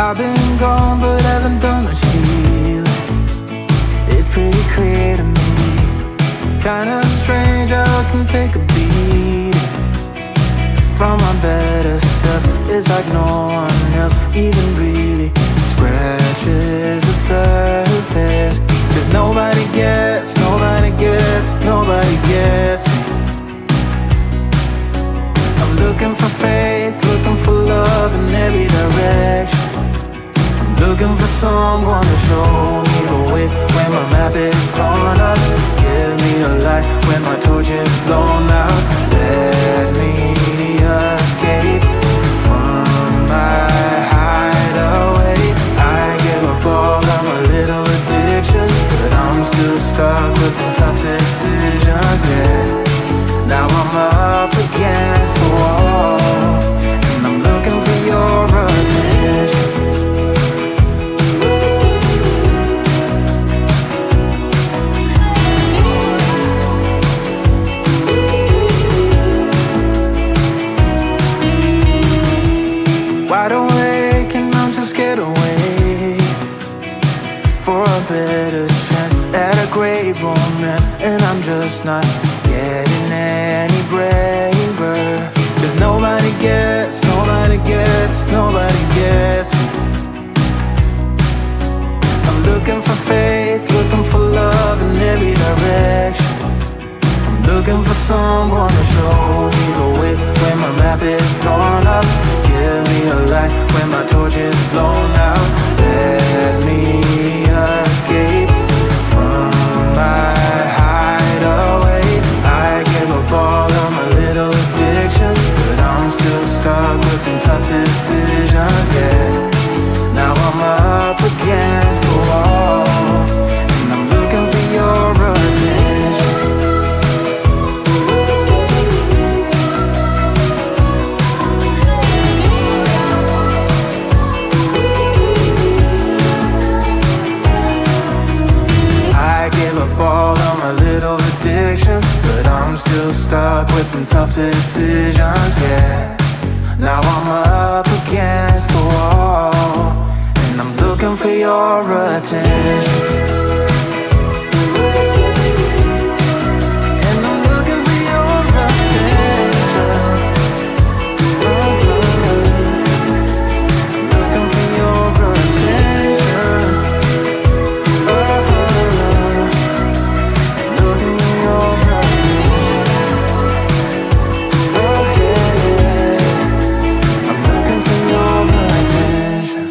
I've been gone but haven't done much healing. It's pretty clear to me, kinda strange how I can take a beating from my better self. It's like no one else even really scratches the surface. 'Cause nobody gets me. I'm looking for faith, looking for love in every direction. I'm looking for someone to show me the way when my map is torn up. Give me a light when my torch is blown out. Let me escape from my hideaway. I give up all of my little addictions, but I'm still stuck with some tough decisions, yeah. Now I'm up against the wall, and I'm looking for your attention. Wide awake and I'm just scared away for a better chance at a great romance, and I'm just not getting any braver. 'Cause nobody gets me. I'm looking for faith, looking for love in every direction. I'm looking for someone to show me the way when my map is torn up. Give me a light when my torch is blown out. Let me escape from my hideaway. I give up all of my little addictions, but I'm still stuck with some tough decisions, yeah. Now I'm up against the wall, and I'm looking for your attention. I give up all of my little addictions, but I'm still stuck with some tough decisions, yeah. Now I'm up against the wall, and I'm looking for your attention. And I'm looking for your attention. Looking for your attention. Looking for your attention. Oh yeah, I'm looking for your attention.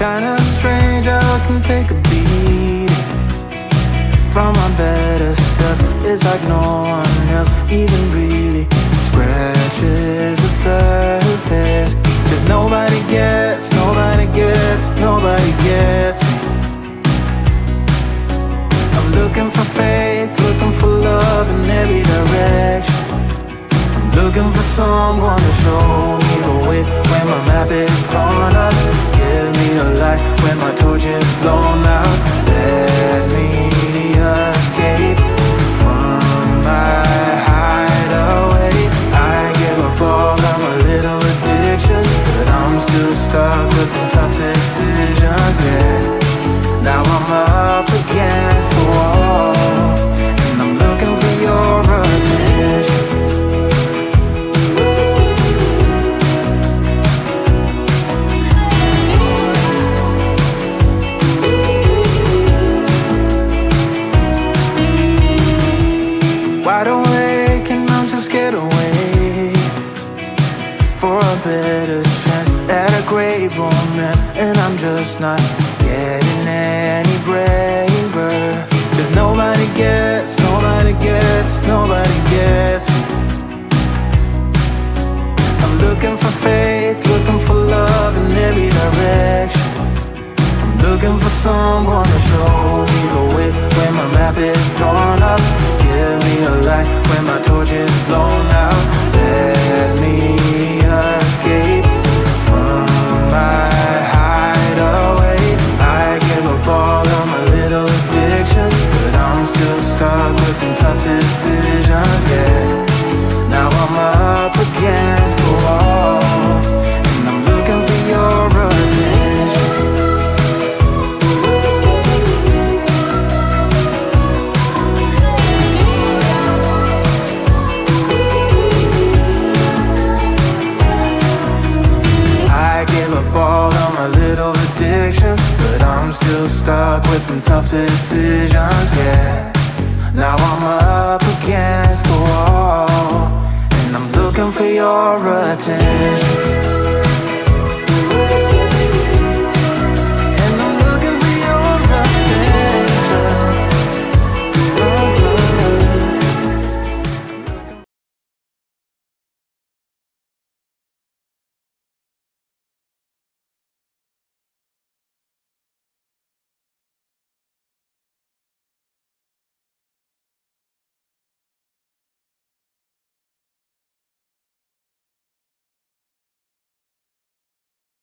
Kinda strange how I can take a beating from my better self. It's like no one else even really scratches the surface. 'Cause nobody gets me. I'm looking for faith, looking for love in every direction. I'm looking for someone to show me the way when my map is torn up. Give me a light when my torch is blown out. Let me escape from my hideaway. I give up all of my little addictions, but I'm still stuck with some tough decisions, yeah. Now I'm up against the wall, and I'm looking for your attention. Wide awake and I'm too scared away for a better chance at a great romance, and I'm just not getting any braver. 'Cause nobody gets me. I'm looking for faith, looking for love in every direction. I'm looking for someone to show me the way when my map is torn up. Give me a light when my torch is blown out. Let me escape from my hideaway. I give up all of my little addictions, but I'm still stuck with some tough decisions, yeah. Now I'm up against the wall, and I'm looking for your attention. I give up all of my little addictions, but I'm still stuck with some tough decisions, yeah. Now I'm up against the wall, and I'm looking for your attention.